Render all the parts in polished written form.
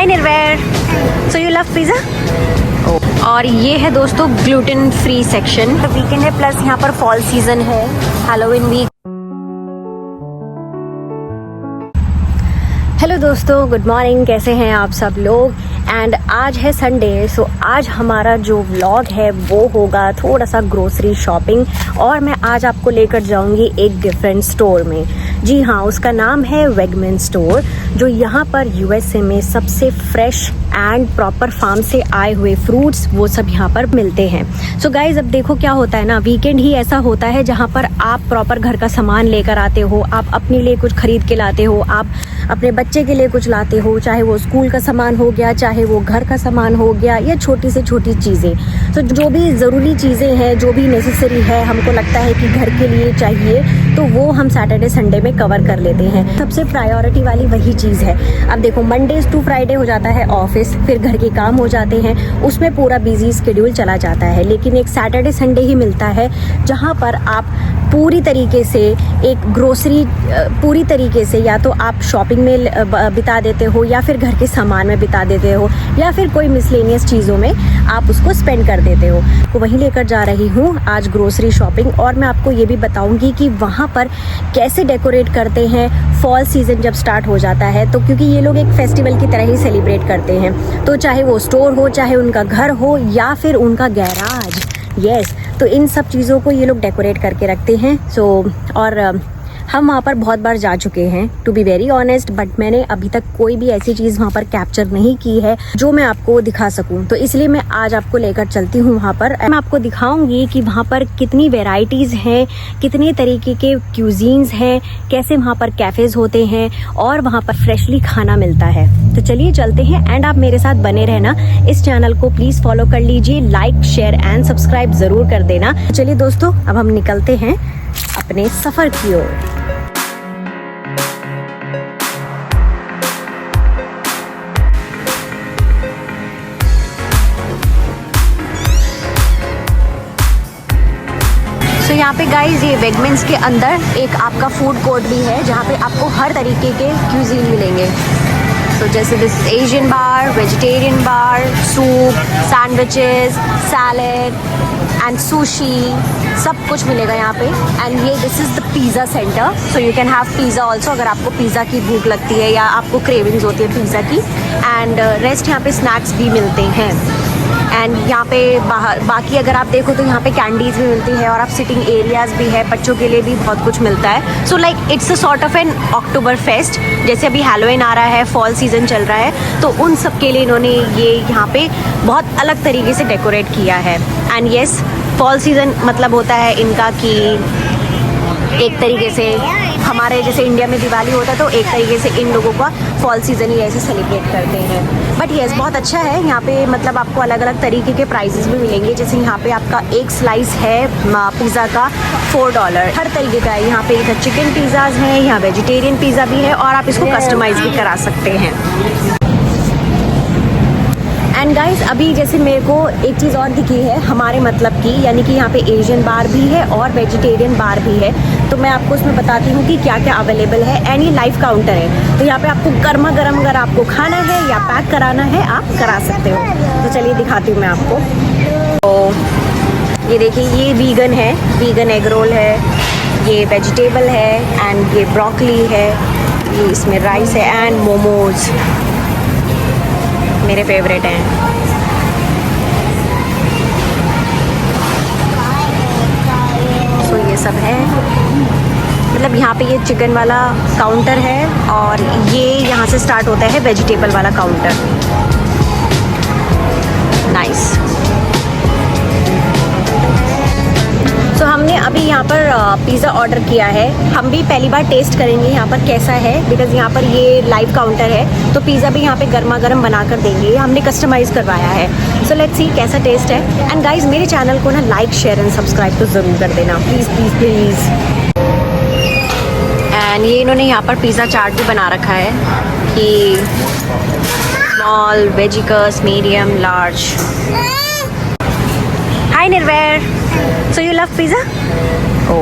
Hi Nirvair, so you love pizza? और ये है दोस्तों ग्लूटेन फ्री सेक्शन। वीकेंड है प्लस यहाँ पर फॉल सीजन है, हैलोवीन वीक। हेलो दोस्तों, गुड मॉर्निंग, कैसे हैं आप सब लोग। एंड आज है संडे, सो आज हमारा जो व्लॉग है वो होगा थोड़ा सा ग्रोसरी शॉपिंग। और मैं आज आपको लेकर जाऊंगी एक डिफरेंट स्टोर में। जी हाँ, उसका नाम है वेगमैन स्टोर, जो यहाँ पर यूएसए में सबसे फ्रेश एंड प्रॉपर फार्म से आए हुए फ्रूट्स वो सब यहाँ पर मिलते हैं। सो गाइज, अब देखो क्या होता है ना, वीकेंड ही ऐसा होता है जहाँ पर आप प्रॉपर घर का सामान लेकर आते हो, आप अपने लिए कुछ खरीद के लाते हो, आप अपने बच्चे के लिए कुछ लाते हो, चाहे वो स्कूल का सामान हो गया, चाहे वो घर का सामान हो गया, या छोटी से छोटी चीज़ें। तो जो भी ज़रूरी चीज़ें हैं, जो भी नेसेसरी है, हमको लगता है कि घर के लिए चाहिए, तो वो हम सैटरडे संडे में कवर कर लेते हैं। सबसे प्रायोरिटी वाली वही चीज़ है। अब देखो, मंडेज टू फ्राइडे हो जाता है ऑफिस, फिर घर के काम हो जाते हैं, उसमें पूरा बिजी स्केड्यूल चला जाता है। लेकिन एक सैटरडे संडे ही मिलता है जहाँ पर आप पूरी तरीके से एक ग्रोसरी पूरी तरीके से या तो आप शॉपिंग में बिता देते हो, या फिर घर के सामान में बिता देते हो, या फिर कोई मिसलेनियस चीज़ों में आप उसको स्पेंड कर देते हो। तो वहीं लेकर जा रही हूँ आज ग्रोसरी शॉपिंग। और मैं आपको ये भी बताऊँगी कि वहाँ पर कैसे डेकोरेट करते हैं फॉल सीज़न जब स्टार्ट हो जाता है। तो क्योंकि ये लोग एक फेस्टिवल की तरह ही सेलिब्रेट करते हैं, तो चाहे वो स्टोर हो, चाहे उनका घर हो, या फिर उनका गैराज, यस, तो इन सब चीज़ों को ये लोग डेकोरेट करके रखते हैं। और हम वहाँ पर बहुत बार जा चुके हैं, to be very honest, but मैंने अभी तक कोई भी ऐसी चीज़ वहाँ पर कैप्चर नहीं की है जो मैं आपको दिखा सकूँ। तो इसलिए मैं आज आपको लेकर चलती हूँ वहाँ पर। मैं आपको दिखाऊंगी कि वहाँ पर कितनी वेराइटीज़ हैं, कितने तरीके के क्यूजीन्स हैं, कैसे वहाँ पर कैफ़ेज़ होते हैं, और वहाँ पर फ्रेशली खाना मिलता है। तो चलिए चलते हैं, एंड आप मेरे साथ बने रहना। इस चैनल को प्लीज़ फॉलो कर लीजिए, लाइक, शेयर एंड सब्सक्राइब ज़रूर कर देना। चलिए दोस्तों, अब हम निकलते हैं अपने सफ़र की ओर। तो यहाँ पे गाइज, ये वेगमेंस के अंदर एक आपका फूड कोर्ट भी है जहाँ पे आपको हर तरीके के क्यूजीन मिलेंगे। तो जैसे this Asian bar, vegetarian bar, soup, sandwiches, salad and sushi, सब कुछ मिलेगा यहाँ पे। एंड ये this is the pizza centre, so you can have pizza also अगर आपको पिज़्ज़ा की भूख लगती है या आपको क्रेविंग्स होती है पिज़्ज़ा की। एंड रेस्ट यहाँ पे स्नैक्स भी मिलते हैं। एंड यहाँ पे बाकी अगर आप देखो तो यहाँ पे कैंडीज़ भी मिलती है, और आप सिटिंग एरियाज़ भी है, बच्चों के लिए भी बहुत कुछ मिलता है। So like it's a sort of an October fest. जैसे अभी हैलोवीन आ रहा है, फॉल सीज़न चल रहा है, तो उन सब के लिए इन्होंने ये यहाँ पे बहुत अलग तरीके से डेकोरेट किया है। एंड येस, फॉल सीज़न मतलब होता है इनका कि एक तरीके से हमारे जैसे इंडिया में दिवाली होता है, तो एक तरीके से इन लोगों का फॉल सीज़न ही ऐसे सेलिब्रेट करते हैं। बट येस, बहुत अच्छा है यहाँ पे। मतलब आपको अलग अलग तरीके के प्राइजेस भी मिलेंगे। जैसे यहाँ पे आपका एक स्लाइस है पिज़्ज़ा का $4, हर तरीके का है। यहाँ पे इधर चिकन पिज़्ज़ाज हैं, यहाँ वेजिटेरियन पिज़्ज़ा भी है, और आप इसको कस्टमाइज़ भी करा सकते हैं। एंड गाइस, अभी जैसे मेरे को एक चीज़ और दिखी है हमारे मतलब की, यानी कि यहाँ पे एशियन बार भी है और वेजिटेरियन बार भी है। तो मैं आपको उसमें बताती हूँ कि क्या क्या अवेलेबल है। एंड ये लाइव काउंटर है, तो यहाँ पे आपको गर्मा गर्म अगर आपको खाना है या पैक कराना है, आप करा सकते हो। तो चलिए दिखाती हूँ मैं आपको। तो ये देखिए, ये वीगन है, वीगन एग रोल है, ये वेजिटेबल है, एंड ये ब्रोकली है, ये इसमें राइस है, एंड मोमोज मेरे फेवरेट हैं। सो ये सब है। मतलब यहाँ पे ये चिकन वाला काउंटर है, और ये यहाँ से स्टार्ट होता है वेजिटेबल वाला काउंटर। नाइस। तो हमने अभी यहाँ पर पिज़्ज़ा ऑर्डर किया है। हम भी पहली बार टेस्ट करेंगे यहाँ पर कैसा है, बिकॉज़ यहाँ पर ये लाइव काउंटर है, तो पिज़्ज़ा भी यहाँ पे गर्मा गर्म बना कर देंगे। हमने कस्टमाइज़ करवाया है। सो लेट्स सी कैसा टेस्ट है। एंड गाइज, मेरे चैनल को ना लाइक, शेयर एंड सब्सक्राइब तो ज़रूर कर देना, प्लीज़ प्लीज़ प्लीज़। एंड ये इन्होंने यहाँ पर पिज़्ज़ा चार्ट भी बना रखा है कि स्मॉल, वेजिकस, medium, large. Hi Nirvair, so you love pizza? Oh,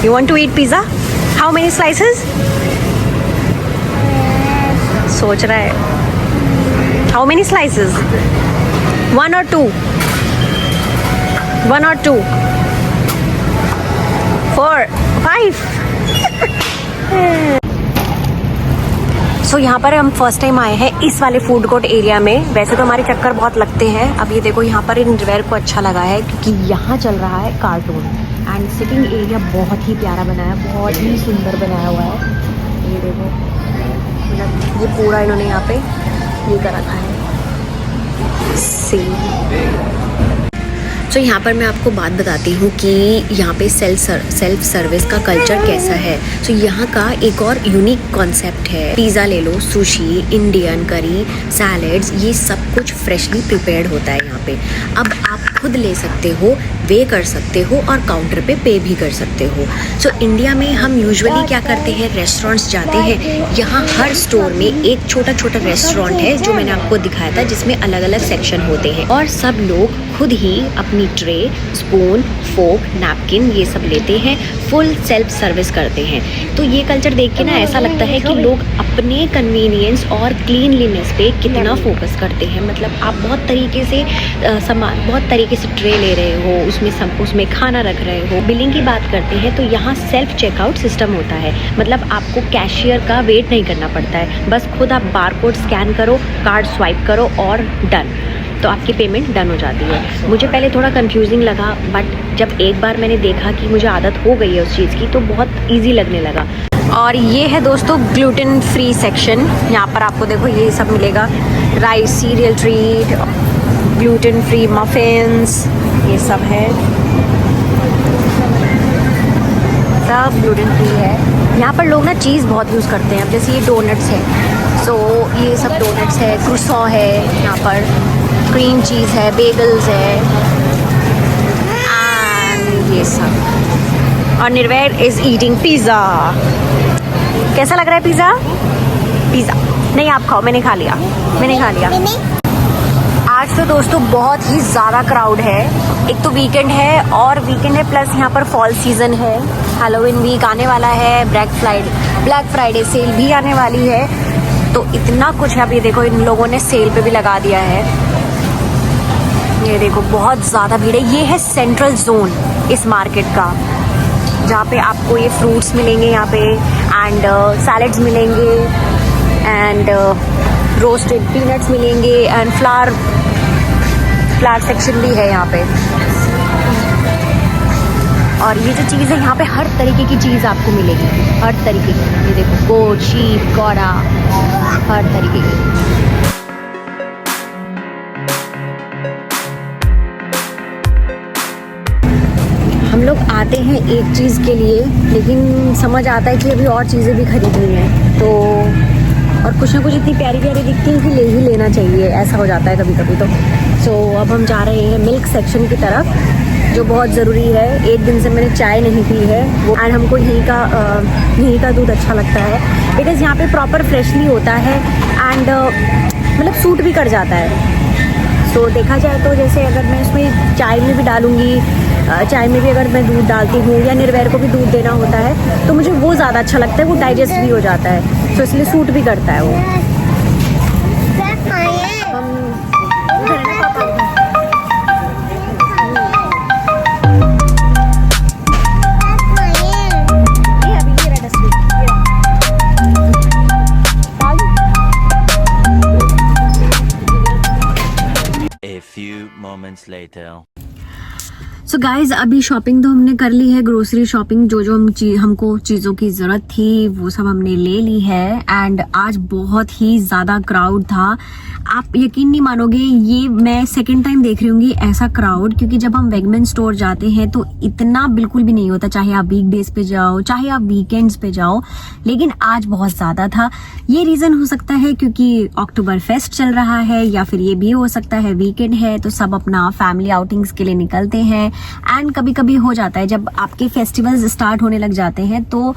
you want to eat pizza? How many slices? सोच रहा है। How many slices? One or two? One or two? 4, 5. सो यहाँ पर हम फर्स्ट टाइम आए हैं इस वाले फूड कोर्ट एरिया में। वैसे तो हमारे चक्कर बहुत लगते हैं। अब ये देखो यहाँ पर इंटरवेयर को अच्छा लगा है क्योंकि यहाँ चल रहा है कार्टून एंड सिटिंग एरिया बहुत ही प्यारा बनाया, बहुत ही सुंदर बनाया हुआ है। ये देखो मतलब ये पूरा इन्होंने यहाँ पे ये कर रखा है सेम। तो यहाँ पर मैं आपको बात बताती हूँ कि यहाँ पे सेल्फ सर्विस का कल्चर कैसा है। तो यहाँ का एक और यूनिक कॉन्सेप्ट है। पिज़्ज़ा ले लो, सुशी, इंडियन करी, सैलेड्स, ये सब कुछ फ्रेशली प्रिपेयर्ड होता है यहाँ पे। अब आप खुद ले सकते हो, वे कर सकते हो और काउंटर पे भी कर सकते हो। सो इंडिया में हम यूजुअली क्या करते हैं, रेस्टोरेंट्स जाते हैं, यहाँ हर स्टोर में एक छोटा छोटा रेस्टोरेंट है जो मैंने आपको दिखाया था, जिसमें अलग अलग सेक्शन होते हैं और सब लोग खुद ही अपनी ट्रे, स्पून, फोक, नैपकिन ये सब लेते हैं, फुल सेल्फ सर्विस करते हैं। तो ये कल्चर देख के ना ऐसा लगता है कि लोग अपने कन्वीनियंस और क्लीनलीनेस पे कितना फोकस करते हैं। मतलब आप बहुत तरीके से सामान, बहुत तरीके से ट्रे ले रहे हो, उसमें खाना रख रहे हो। बिलिंग की बात करते हैं तो यहाँ सेल्फ चेकआउट सिस्टम होता है। मतलब आपको कैशियर का वेट नहीं करना पड़ता है, बस खुद आप बारकोड स्कैन करो, कार्ड स्वाइप करो और डन, तो आपकी पेमेंट डन हो जाती है। मुझे पहले थोड़ा कंफ्यूजिंग लगा, बट जब एक बार मैंने देखा कि मुझे आदत हो गई है उस चीज़ की, तो बहुत इजी लगने लगा। और ये है दोस्तों ग्लूटेन फ्री सेक्शन। यहाँ पर आपको देखो ये सब मिलेगा, rice, serial treat, gluten free muffins, ये सब है, सब ग्लूटेन फ्री है। यहाँ पर लोग ना चीज़ बहुत यूज़ करते हैं। अब जैसे ये डोनट्स है, सो ये सब डोनट्स है, क्रूसॉ है, यहाँ पर क्रीम चीज़ है, बेगल्स है एंड ये सब। और निर्वैर इज़ ईटिंग पिज़्ज़ा। कैसा लग रहा है पिज़्ज़ा? पिज़्ज़ा नहीं, आप खाओ, मैंने खा लिया, मैंने खा लिया। आज तो दोस्तों बहुत ही ज़्यादा क्राउड है। एक तो वीकेंड है और वीकेंड है प्लस यहाँ पर फॉल सीज़न है, हैलोवीन वीक आने वाला है, ब्लैक फ्राइडे सेल भी आने वाली है। तो इतना कुछ है। अब ये देखो इन लोगों ने सेल पे भी लगा दिया है। ये देखो बहुत ज़्यादा भीड़ है। ये है सेंट्रल जोन इस मार्केट का, जहाँ पे आपको ये फ्रूट्स मिलेंगे यहाँ पे एंड सैलेड्स मिलेंगे एंड रोस्टेड पीनट्स मिलेंगे एंड फ्लावर सेक्शन भी है यहाँ पे। और ये जो चीज़ है यहाँ पे हर तरीके की चीज़ आपको मिलेगी, हर तरीके की। ये देखो गोट, शीप, गौड़ा, हर तरीके की। हम लोग आते हैं एक चीज़ के लिए, लेकिन समझ आता है कि अभी और चीज़ें भी खरीदनी है, तो और कुछ ना कुछ इतनी प्यारी प्यारी दिखती है कि ले ही लेना चाहिए, ऐसा हो जाता है कभी कभी तो। सो अब हम जा रहे हैं मिल्क सेक्शन की तरफ, जो बहुत ज़रूरी है। एक दिन से मैंने चाय नहीं पी है वो, एंड हमको यहीं का दूध अच्छा लगता है बिकॉज़ यहाँ पे प्रॉपर फ्रेशली होता है एंड मतलब सूट भी कर जाता है। सो देखा जाए तो जैसे अगर मैं इसमें चाय में भी डालूँगी, चाय में भी अगर मैं दूध डालती हूँ या निर्वैर को भी दूध देना होता है तो मुझे वो ज़्यादा अच्छा लगता है, वो डाइजेस्ट भी हो जाता है, तो इसलिए सूट भी करता है वो। सो गाइज अभी शॉपिंग तो हमने कर ली है, ग्रोसरी शॉपिंग, जो हमको चीज़ों की ज़रूरत थी वो सब हमने ले ली है। एंड आज बहुत ही ज़्यादा क्राउड था, आप यकीन नहीं मानोगे, ये मैं सेकंड टाइम देख रही हूँ ऐसा क्राउड, क्योंकि जब हम वेगमेन स्टोर जाते हैं तो इतना बिल्कुल भी नहीं होता, चाहे आप वीकडेज पे जाओ चाहे आप वीकेंड्स पे जाओ, लेकिन आज बहुत ज़्यादा था। ये रीज़न हो सकता है क्योंकि अक्टूबर फेस्ट चल रहा है, या फिर ये भी हो सकता है वीकेंड है तो सब अपना फैमिली आउटिंग्स के लिए निकलते हैं। एंड कभी कभी हो जाता है जब आपके फेस्टिवल्स स्टार्ट होने लग जाते हैं, तो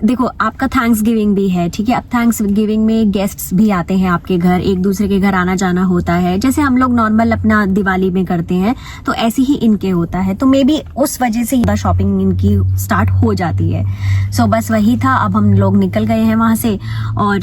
देखो आपका थैंक्स गिविंग भी है, ठीक है। अब थैंक्स गिविंग में गेस्ट्स भी आते हैं आपके घर, एक दूसरे के घर आना जाना होता है, जैसे हम लोग नॉर्मल अपना दिवाली में करते हैं, तो ऐसे ही इनके होता है। तो मे बी उस वजह से शॉपिंग इनकी स्टार्ट हो जाती है। सो बस वही था, अब हम लोग निकल गए हैं वहां से और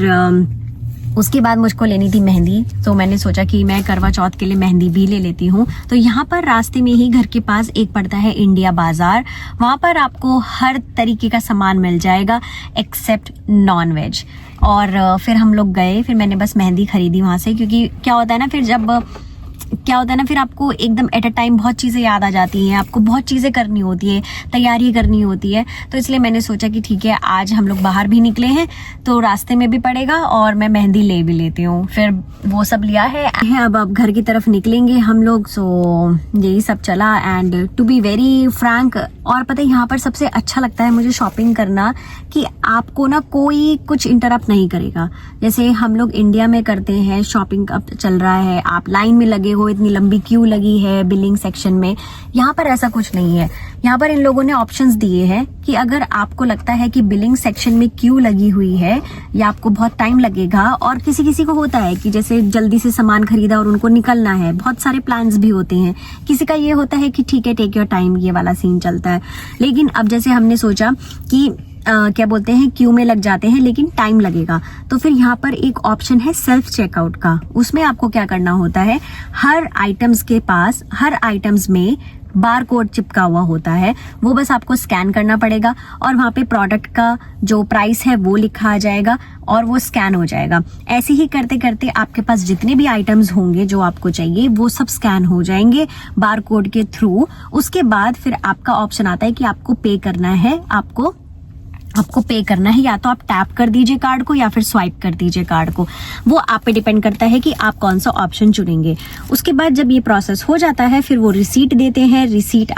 उसके बाद मुझको लेनी थी मेहंदी, तो मैंने सोचा कि मैं करवा चौथ के लिए मेहंदी भी ले लेती हूँ। तो यहाँ पर रास्ते में ही घर के पास एक पड़ता है इंडिया बाजार, वहाँ पर आपको हर तरीके का सामान मिल जाएगा एक्सेप्ट नॉन वेज। और फिर हम लोग गए, फिर मैंने बस मेहंदी खरीदी वहाँ से, क्योंकि क्या होता है ना, फिर आपको एकदम एट अ टाइम बहुत चीज़ें याद आ जाती हैं, आपको बहुत चीज़ें करनी होती है, तैयारी करनी होती है। तो इसलिए मैंने सोचा कि ठीक है, आज हम लोग बाहर भी निकले हैं तो रास्ते में भी पड़ेगा और मैं मेहंदी ले भी लेती हूँ। फिर वो सब लिया है। अब घर की तरफ निकलेंगे हम लोग। सो यही सब चला। And to be very frank, और पता है यहाँ पर सबसे अच्छा लगता है मुझे शॉपिंग करना कि आपको ना कोई कुछ इंटरप्ट नहीं करेगा। जैसे हम लोग इंडिया में करते हैं, शॉपिंग अब चल रहा है, आप लाइन में लगे हो, इतनी लंबी क्यू लगी है बिलिंग सेक्शन में। यहाँ पर ऐसा कुछ नहीं है। यहाँ पर इन लोगों ने ऑप्शंस दिए हैं कि अगर आपको लगता है कि बिलिंग सेक्शन में क्यू लगी हुई है या आपको बहुत टाइम लगेगा, और किसी किसी को होता है कि जैसे जल्दी से सामान खरीदा और उनको निकलना है, बहुत सारे प्लान्स भी होते हैं। किसी का ये होता है कि ठीक है, टेक योर टाइम, ये वाला सीन चलता है। लेकिन अब जैसे हमने सोचा कि क्या बोलते हैं, क्यू में लग जाते हैं लेकिन टाइम लगेगा, तो फिर यहाँ पर एक ऑप्शन है सेल्फ चेकआउट का। उसमें आपको क्या करना होता है, हर आइटम्स में बार कोड चिपका हुआ होता है, वो बस आपको स्कैन करना पड़ेगा और वहाँ पे प्रोडक्ट का जो प्राइस है वो लिखा आ जाएगा और वो स्कैन हो जाएगा। ऐसे ही करते करते आपके पास जितने भी आइटम्स होंगे जो आपको चाहिए वो सब स्कैन हो जाएंगे बार कोड के थ्रू। उसके बाद फिर आपका ऑप्शन आता है कि आपको पे करना है, आपको पे करना है, या तो आप टैप कर दीजिए कार्ड को या फिर स्वाइप कर दीजिए कार्ड को। वो आप पे डिपेंड करता है कि आप कौन सा ऑप्शन चुनेंगे। उसके बाद जब ये प्रोसेस हो जाता है फिर वो रिसीट देते हैं। रिसीट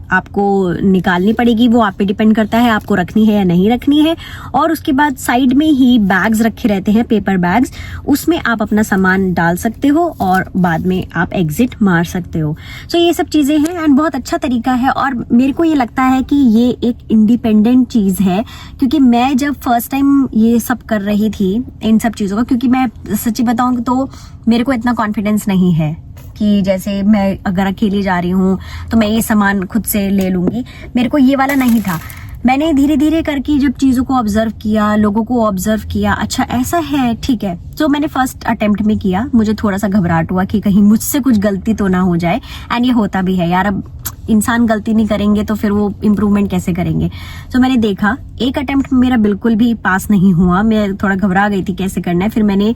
आपको निकालनी पड़ेगी, वो आप पे डिपेंड करता है आपको रखनी है या नहीं रखनी है। और उसके बाद साइड में ही बैग्स रखे रहते हैं, पेपर बैग्स, उसमें आप अपना सामान डाल सकते हो और बाद में आप एग्जिट मार सकते हो। सो ये सब चीजें हैं एंड बहुत अच्छा तरीका है। और मेरे को ये लगता है कि ये एक इंडिपेंडेंट चीज है, क्योंकि मैं जब फर्स्ट टाइम ये सब कर रही थी इन सब चीजों का, क्योंकि मैं सच्ची बताऊं तो मेरे को इतना कॉन्फिडेंस नहीं है कि जैसे मैं अगर अकेली जा रही हूँ तो मैं ये सामान खुद से ले लूंगी। मेरे को ये वाला नहीं था। मैंने धीरे धीरे करके जब चीजों को ऑब्जर्व किया, लोगों को ऑब्जर्व किया, अच्छा ऐसा है, ठीक है। तो मैंने फर्स्ट अटेम्प्ट में किया, मुझे थोड़ा सा घबराहट हुआ कि कहीं मुझसे कुछ गलती तो ना हो जाए। एंड ये होता भी है यार, अब इंसान गलती नहीं करेंगे तो फिर वो इम्प्रूवमेंट कैसे करेंगे। तो मैंने देखा, एक अटेम्प्ट में मेरा बिल्कुल भी पास नहीं हुआ, मैं थोड़ा घबरा गई थी कैसे करना है। फिर मैंने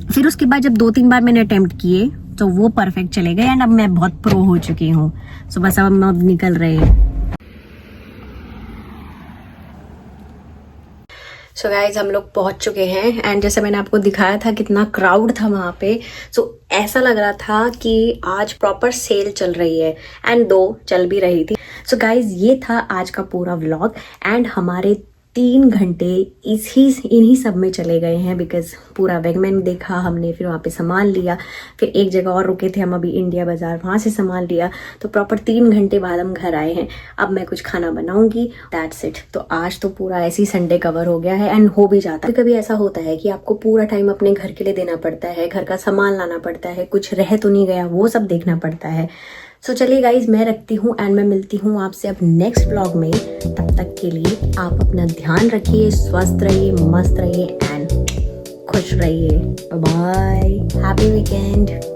फिर उसके बाद जब 2-3 बार मैंने अटेम्प्ट किए तो वो परफेक्ट चले गए एंड अब मैं बहुत प्रो हो चुकी हूँ। सो बस अब निकल रहे हैं। सो गाइज हम लोग पहुंच चुके हैं एंड जैसे मैंने आपको दिखाया था कितना क्राउड था वहाँ पे। सो ऐसा लग रहा था कि आज प्रॉपर सेल चल रही है, एंड चल भी रही थी। सो गाइज ये था आज का पूरा व्लॉग एंड हमारे 3 घंटे इन्हीं सब में चले गए हैं, बिकॉज पूरा वेगमैन देखा हमने, फिर वहाँ पे सामान लिया, फिर एक जगह और रुके थे हम अभी इंडिया बाजार, वहाँ से सामान लिया। तो प्रॉपर 3 घंटे बाद हम घर आए हैं। अब मैं कुछ खाना बनाऊंगी, दैट्स इट। तो आज तो पूरा ऐसी संडे कवर हो गया है एंड हो भी जाता है। कभी ऐसा होता है कि आपको पूरा टाइम अपने घर के लिए देना पड़ता है, घर का सामान लाना पड़ता है, कुछ रह तो नहीं गया वो सब देखना पड़ता है। सो चलिए गाइज मैं रखती हूँ एंड मैं मिलती हूँ आपसे अब नेक्स्ट व्लॉग में। तब तक के लिए आप अपना ध्यान रखिए, स्वस्थ रहिए, मस्त रहिए एंड खुश रहिए। Bye, happy weekend.